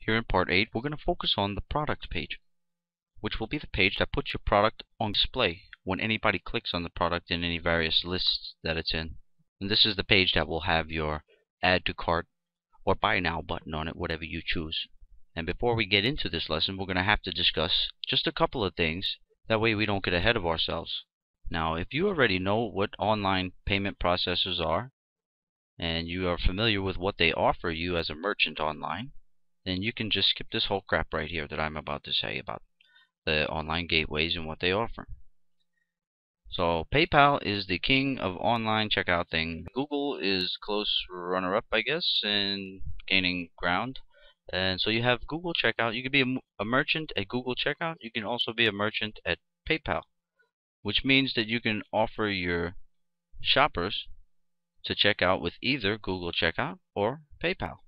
Here in part 8, we're going to focus on the product page, which will be the page that puts your product on display when anybody clicks on the product in any various lists that it's in. And this is the page that will have your add to cart or buy now button on it, whatever you choose. And before we get into this lesson, we're going to have to discuss just a couple of things. That way we don't get ahead of ourselves. Now, if you already know what online payment processors are, and you are familiar with what they offer you as a merchant online, then you can just skip this whole crap right here that I'm about to say about the online gateways and what they offer. So PayPal is the king of online checkout thing. Google is close runner-up, I guess, in gaining ground. And so you have Google Checkout. You can be a merchant at Google Checkout. You can also be a merchant at PayPal, which means that you can offer your shoppers to check out with either Google Checkout or PayPal.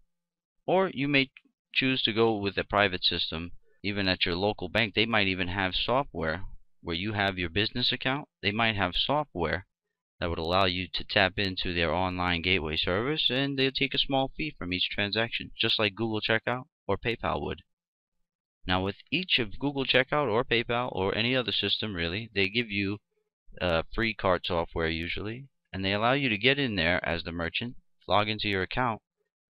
Or you may choose to go with a private system. Even at your local bank, they might even have software where you have your business account. They might have software that would allow you to tap into their online gateway service, and they'll take a small fee from each transaction, just like Google Checkout or PayPal would. Now, with each of Google Checkout or PayPal or any other system, really, they give you free cart software usually, and they allow you to get in there as the merchant, log into your account,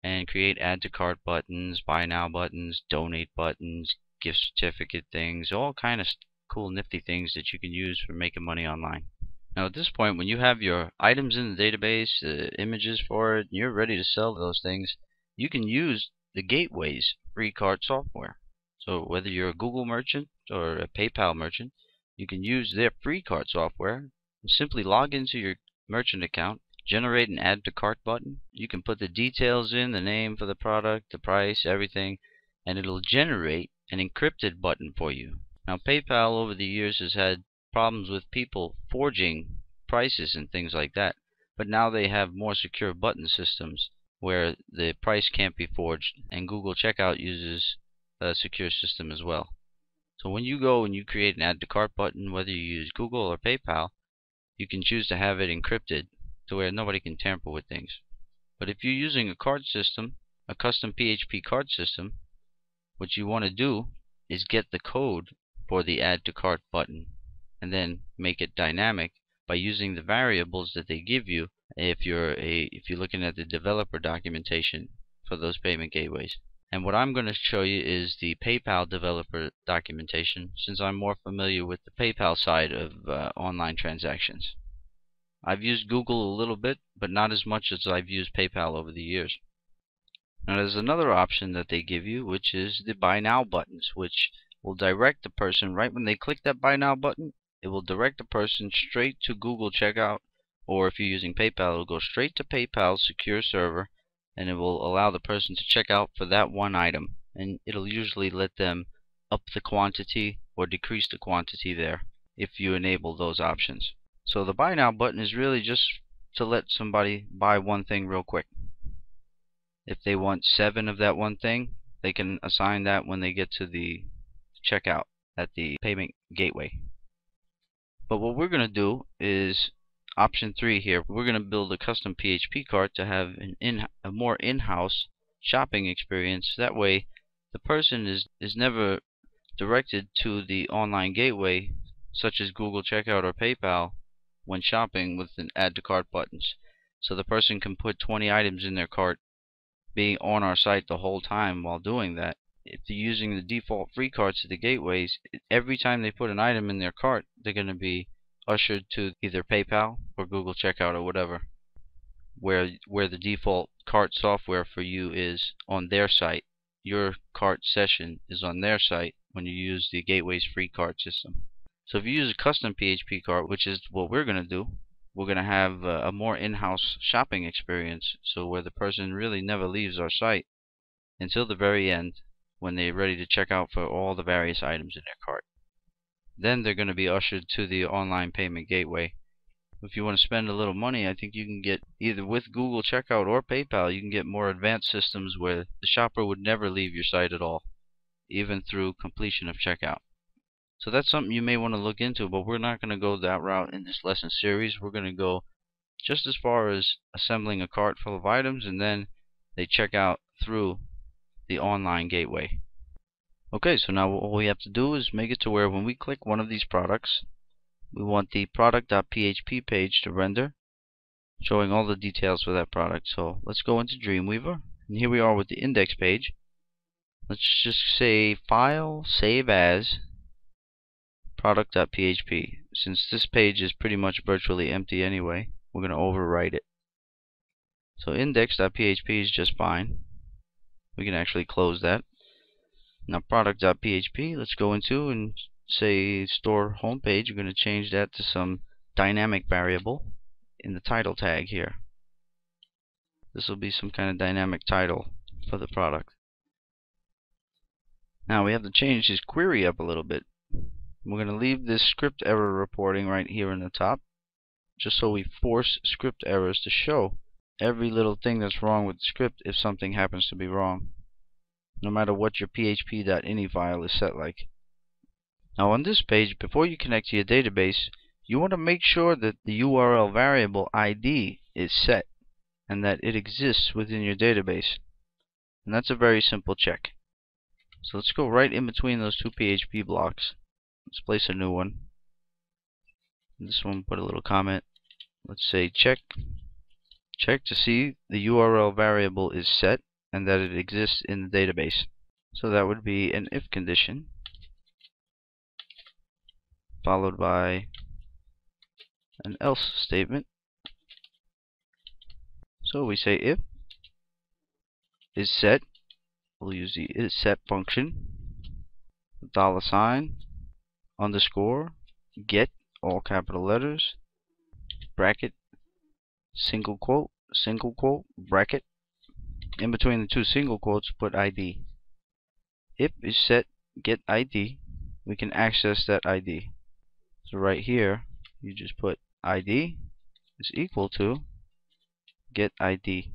and create add to cart buttons, buy now buttons, donate buttons, gift certificate things, all kind of cool nifty things that you can use for making money online. Now at this point, when you have your items in the database, images for it, and you're ready to sell those things, you can use the gateway's free cart software. So whether you're a Google merchant or a PayPal merchant, you can use their free cart software and simply log into your merchant account, generate an add to cart button. You can put the details in, the name for the product, the price, everything, and it'll generate an encrypted button for you. Now PayPal over the years has had problems with people forging prices and things like that, but now they have more secure button systems where the price can't be forged, and Google Checkout uses a secure system as well. So when you go and you create an add to cart button, whether you use Google or PayPal, you can choose to have it encrypted to where nobody can tamper with things. But if you're using a card system, a custom PHP card system, what you want to do is get the code for the add to cart button and then make it dynamic by using the variables that they give you if you're looking at the developer documentation for those payment gateways. And what I'm going to show you is the PayPal developer documentation, since I'm more familiar with the PayPal side of online transactions. I've used Google a little bit, but not as much as I've used PayPal over the years. Now there's another option that they give you, which is the buy now buttons, which will direct the person right when they click that buy now button. It will direct the person straight to Google Checkout, or if you're using PayPal, it will go straight to PayPal's secure server, and it will allow the person to check out for that one item, and it'll usually let them up the quantity or decrease the quantity there if you enable those options. So the buy now button is really just to let somebody buy one thing real quick. If they want 7 of that one thing, they can assign that when they get to the checkout at the payment gateway. But what we're going to do is option 3 here. We're going to build a custom PHP cart to have a more in-house shopping experience. That way the person is never directed to the online gateway such as Google Checkout or PayPal when shopping with an add to cart buttons. So the person can put 20 items in their cart, being on our site the whole time while doing that. If they're using the default free carts at the gateways, every time they put an item in their cart, they're going to be ushered to either PayPal or Google Checkout or whatever, where the default cart software for you is on their site. Your cart session is on their site when you use the gateway's free cart system. So if you use a custom PHP cart, which is what we're going to do, we're going to have a more in-house shopping experience, so where the person really never leaves our site until the very end when they're ready to check out for all the various items in their cart. Then they're going to be ushered to the online payment gateway. If you want to spend a little money, I think you can get, either with Google Checkout or PayPal, you can get more advanced systems where the shopper would never leave your site at all, even through completion of checkout. So that's something you may want to look into, but we're not going to go that route in this lesson series. We're going to go just as far as assembling a cart full of items, and then they check out through the online gateway. Okay, so now all we have to do is make it to where when we click one of these products, we want the product.php page to render, showing all the details for that product. So let's go into Dreamweaver, and here we are with the index page. Let's just say File, Save As, Product.php. Since this page is pretty much virtually empty anyway, we're going to overwrite it. So index.php is just fine. We can actually close that. Now product.php, let's go into and say store homepage. We're going to change that to some dynamic variable in the title tag here. This will be some kind of dynamic title for the product. Now we have to change this query up a little bit. We're going to leave this script error reporting right here in the top, just so we force script errors to show every little thing that's wrong with the script if something happens to be wrong, no matter what your php.ini file is set like. Now on this page, before you connect to your database, you want to make sure that the URL variable ID is set and that it exists within your database. And that's a very simple check. So let's go right in between those two PHP blocks. Let's place a new one. This one, put a little comment. Let's say check to see the URL variable is set and that it exists in the database. So that would be an if condition followed by an else statement. So we say if is set, we'll use the isSet function, $, underscore, get, all capital letters, bracket, single quote, bracket. In between the two single quotes, put ID. If is set, get ID, we can access that ID. So right here, you just put ID is equal to get ID.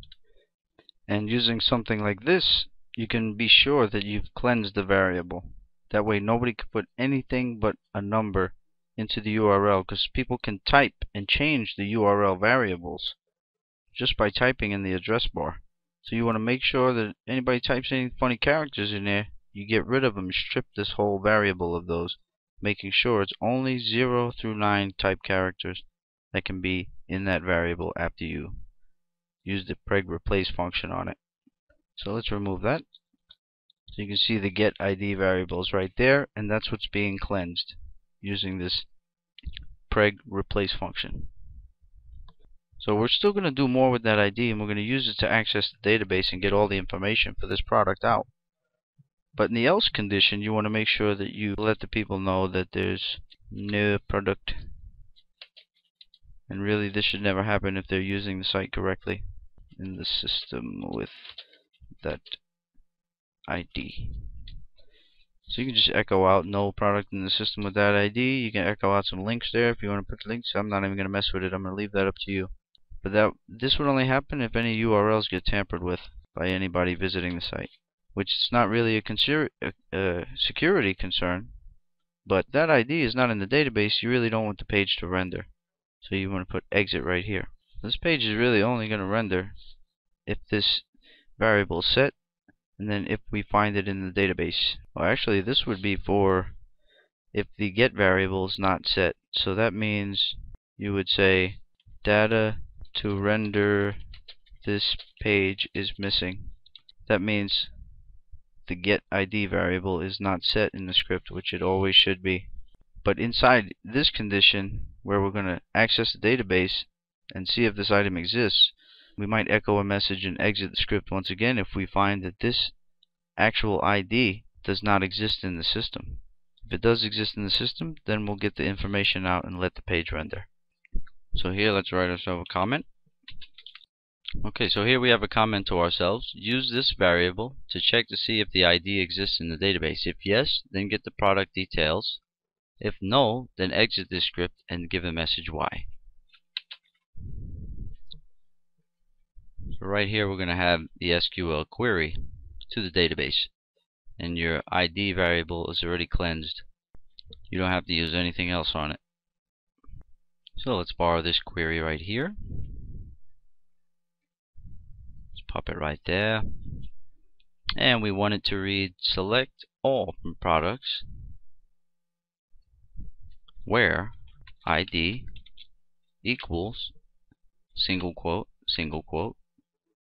And using something like this, you can be sure that you've cleansed the variable. That way nobody could put anything but a number into the URL, because people can type and change the URL variables just by typing in the address bar. So you want to make sure that anybody types any funny characters in there, you get rid of them, strip this whole variable of those, making sure it's only 0 through 9 type characters that can be in that variable after you use the preg replace function on it. So let's remove that. So you can see the get ID variables right there, and that's what's being cleansed using this preg replace function. So we're still going to do more with that ID, and we're going to use it to access the database and get all the information for this product out. But in the else condition, you want to make sure that you let the people know that there's no product. And really, this should never happen if they're using the site correctly in the system with that ID. So you can just echo out no product in the system with that ID. You can echo out some links there if you want to put links. I'm not even going to mess with it. I'm going to leave that up to you. But this would only happen if any URLs get tampered with by anybody visiting the site, which is not really a security concern. But that ID is not in the database. You really don't want the page to render. So you want to put exit right here. This page is really only going to render if this variable is set, and then if we find it in the database. Well, actually this would be for if the get variable is not set. So that means you would say data to render this page is missing. That means the get ID variable is not set in the script, which it always should be. But inside this condition, where we're going to access the database and see if this item exists, we might echo a message and exit the script once again if we find that this actual ID does not exist in the system. If it does exist in the system, then we'll get the information out and let the page render. So here, let's write ourselves a comment. Okay, so here we have a comment to ourselves. Use this variable to check to see if the ID exists in the database. If yes, then get the product details. If no, then exit this script and give a message why. So right here we're going to have the SQL query to the database, and your ID variable is already cleansed. You don't have to use anything else on it. So let's borrow this query right here. Let's pop it right there. and we want it to read select all from products where ID equals single quote,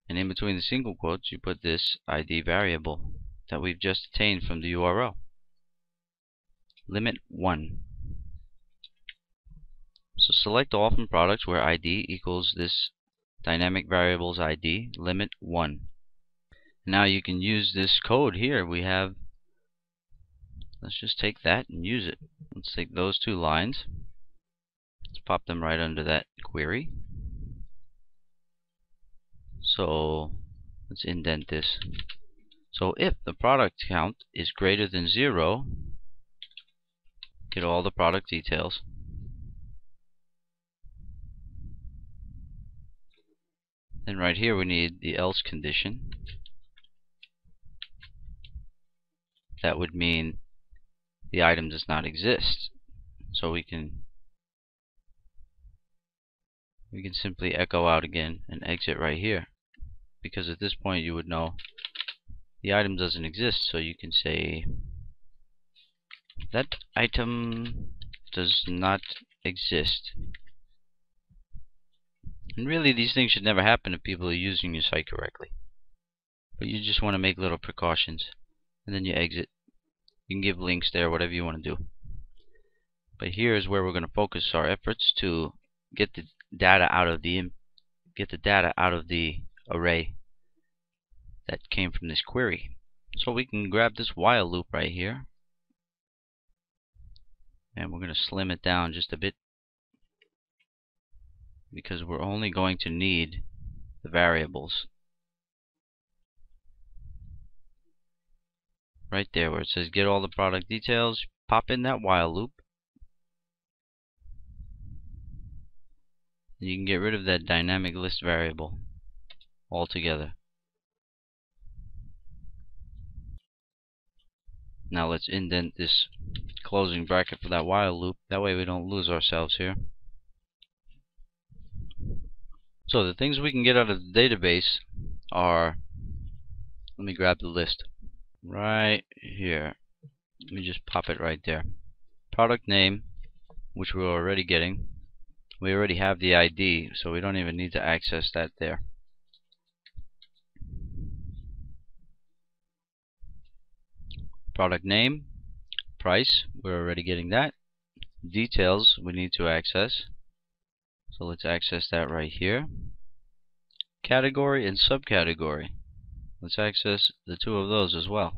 and in between the single quotes you put this ID variable that we've just obtained from the URL. Limit 1. So select all from products where ID equals this dynamic variable's ID, limit 1. Now you can use this code here we have. Let's just take that and use it. Let's take those two lines. Let's pop them right under that query. So let's indent this. So if the product count is greater than 0, get all the product details. Then right here we need the else condition. That would mean the item does not exist. So we can simply echo out again and exit right here, because at this point you would know the item doesn't exist. So you can say that item does not exist. And really these things should never happen if people are using your site correctly, but you just want to make little precautions, and then you exit. You can give links there, whatever you want to do. But here is where we're going to focus our efforts to get the data out of the array that came from this query. So we can grab this while loop right here, and we're going to slim it down just a bit, because we're only going to need the variables. Right there where it says get all the product details, pop in that while loop. You can get rid of that dynamic list variable altogether. Now let's indent this closing bracket for that while loop. That way we don't lose ourselves here. So the things we can get out of the database are, let me grab the list right here. Let me just pop it right there. Product name, which we're already getting. We already have the ID, so we don't even need to access that there. Product name, price, we're already getting that. Details we need to access, so let's access that right here. Category and subcategory, let's access the two of those as well.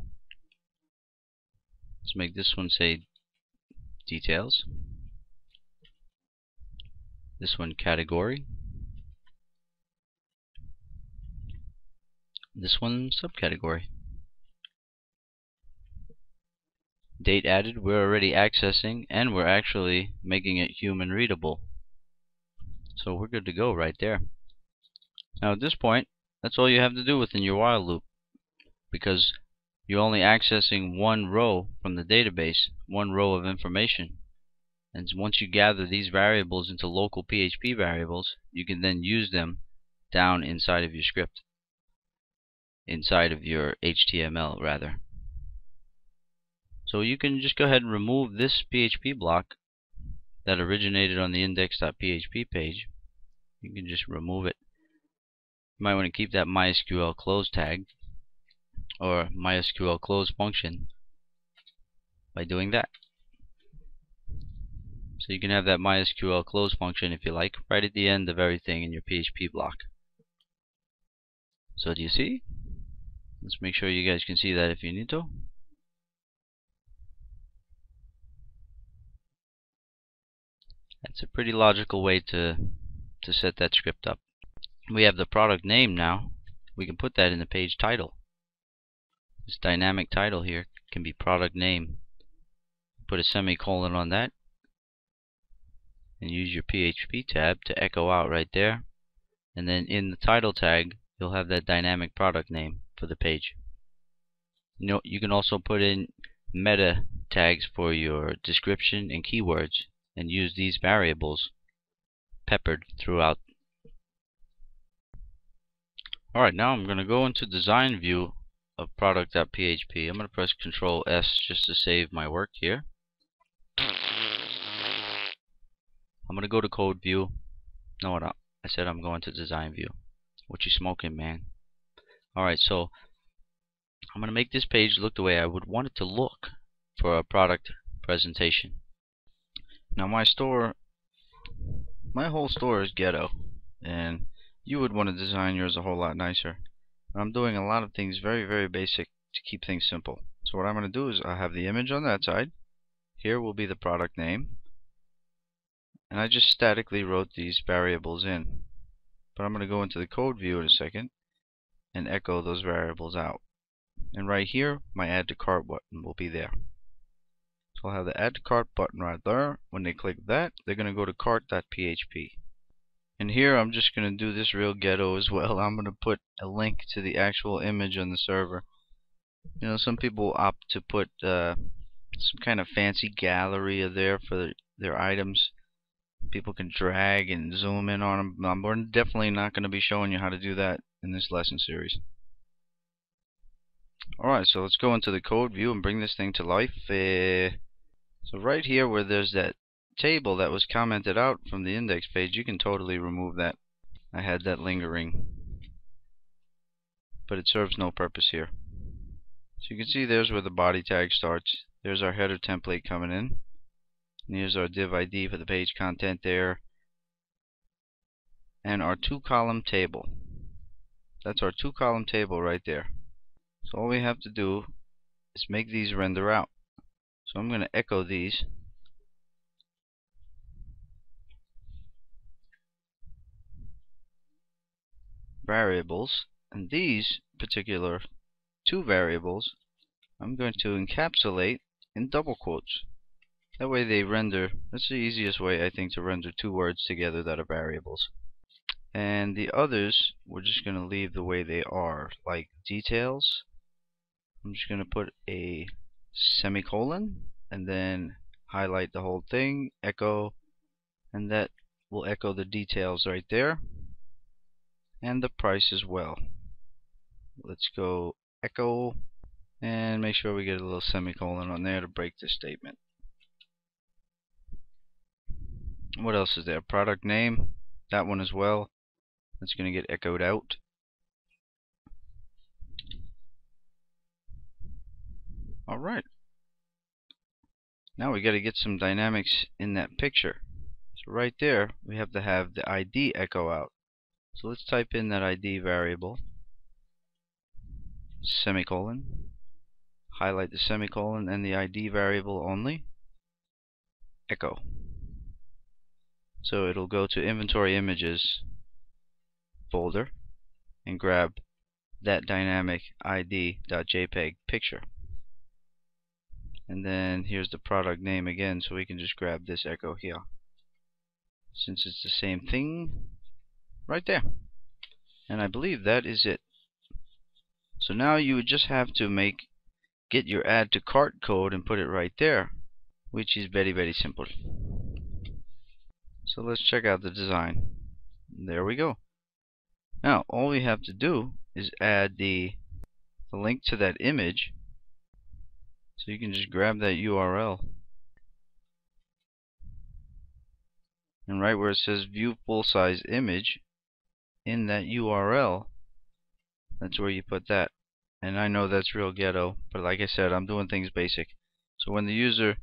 Let's make this one say details, this one category, this one subcategory. Date added we're already accessing, and we're actually making it human readable. So we're good to go right there. Now at this point, that's all you have to do within your while loop, because you're only accessing one row from the database, one row of information. And once you gather these variables into local PHP variables, you can then use them down inside of your script, inside of your HTML rather. So you can just go ahead and remove this PHP block that originated on the index.php page. You can just remove it. You might want to keep that MySQL close tag or MySQL close function by doing that. So you can have that MySQL close function, if you like, right at the end of everything in your PHP block. So do you see? Let's make sure you guys can see that if you need to. That's a pretty logical way to set that script up. We have the product name now. We can put that in the page title. This dynamic title here can be product name. Put a semicolon on that and use your PHP tab to echo out right there. And then in the title tag, you'll have that dynamic product name for the page. You can also put in meta tags for your description and keywords, and use these variables peppered throughout. Alright, now I'm going to go into design view of product.php. I'm going to press Control S just to save my work here. I'm going to go to code view. No, I said I'm going to design view. What you smoking, man? Alright, so I'm going to make this page look the way I would want it to look for a product presentation. Now my whole store is ghetto, and you would want to design yours a whole lot nicer. I'm doing a lot of things very, very basic to keep things simple. So what I'm going to do is I have the image on that side. Here will be the product name. And I just statically wrote these variables in. But I'm going to go into the code view in a second and echo those variables out. And right here, my add to cart button will be there. So I'll have the add to cart button right there. When they click that, they're going to go to cart.php. And here I'm just going to do this real ghetto as well. I'm going to put a link to the actual image on the server. You know, some people opt to put some kind of fancy gallery there for their items. People can drag and zoom in on them. We're definitely not going to be showing you how to do that in this lesson series. Alright, so let's go into the code view and bring this thing to life. So right here where there's that table that was commented out from the index page, you can totally remove that. I had that lingering, but it serves no purpose here. So you can see there's where the body tag starts. There's our header template coming in. And here's our div ID for the page content there. And our 2-column table. That's our 2-column table right there. So all we have to do is make these render out. So I'm going to echo these. Variables. And these particular 2 variables I'm going to encapsulate in double quotes. That way they render. That's the easiest way, I think, to render 2 words together that are variables. And the others we're just going to leave the way they are, like details. I'm just going to put a semicolon and then highlight the whole thing, echo, and that will echo the details right there, and the price as well. Let's go echo and make sure we get a little semicolon on there to break the statement. What else is there? Product name, that one as well. That's going to get echoed out. Alright. Now we got to get some dynamics in that picture. So right there, we have to have the ID echo out. So let's type in that ID variable, semicolon, highlight the semicolon and the ID variable only, echo. So it'll go to inventory images folder and grab that dynamic ID.jpg picture. And then here's the product name again, so we can just grab this echo here. Since it's the same thing, right there. And I believe that is it. So now you would just have to get your add to cart code and put it right there, which is very, very simple. So let's check out the design. There we go. Now all we have to do is add the link to that image. So you can just grab that URL, and right where it says view full size image, in that URL, that's where you put that. And I know that's real ghetto, but like I said, I'm doing things basic. So when the user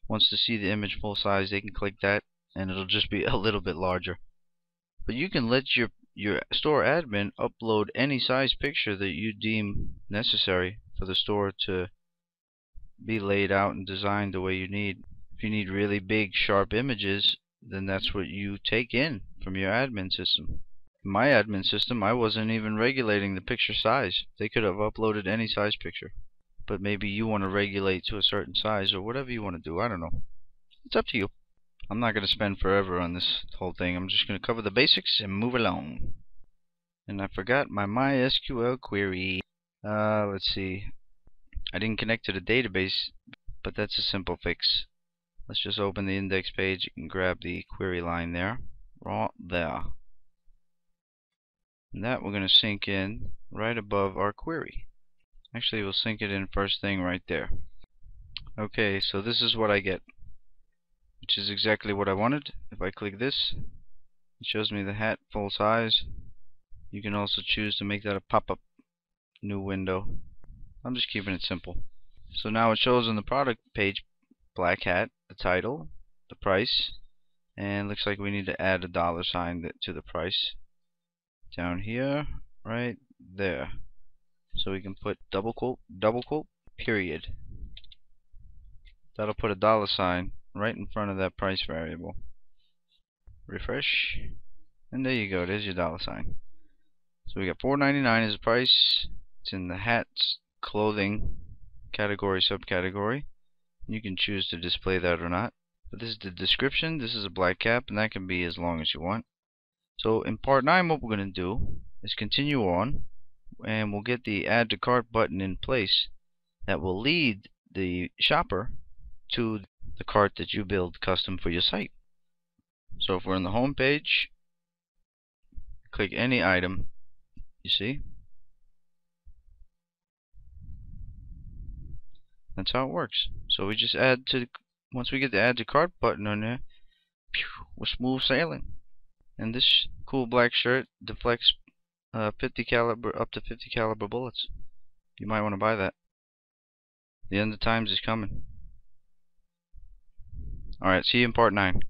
wants to see the image full size, they can click that and it'll just be a little bit larger. But you can let your store admin upload any size picture that you deem necessary for the store to be laid out and designed the way you need. If you need really big, sharp images, then that's what you take in from your admin system. In my admin system, I wasn't even regulating the picture size. They could have uploaded any size picture. But maybe you want to regulate to a certain size or whatever you want to do. I don't know. It's up to you. I'm not going to spend forever on this whole thing. I'm just going to cover the basics and move along. And I forgot my MySQL query. Let's see. I didn't connect to the database, but that's a simple fix. Let's just open the index page and grab the query line there. Right there. And that we're going to sync in right above our query. Actually, we'll sync it in first thing right there. Okay, so this is what I get, which is exactly what I wanted. If I click this, it shows me the hat full size. You can also choose to make that a pop-up new window. I'm just keeping it simple. So now it shows on the product page, black hat, the title, the price, and looks like we need to add a $sign to the price down here, right there. So we can put double quote, period. That'll put a $sign right in front of that price variable. Refresh, and there you go. There's your $sign. So we got $4.99 as the price. It's in the hats, clothing category, subcategory. You can choose to display that or not. But this is the description. This is a black cap, and that can be as long as you want. So in part 9, what we're going to do is continue on, and we'll get the add to cart button in place that will lead the shopper to the cart that you build custom for your site. So if we're in the home page, click any item, you see? That's how it works. So we just add to, once we get the add to cart button on there, we're smooth sailing. And this cool black shirt deflects 50 caliber up to 50 caliber bullets. You might want to buy that. The end of times is coming. Alright, see you in part 9.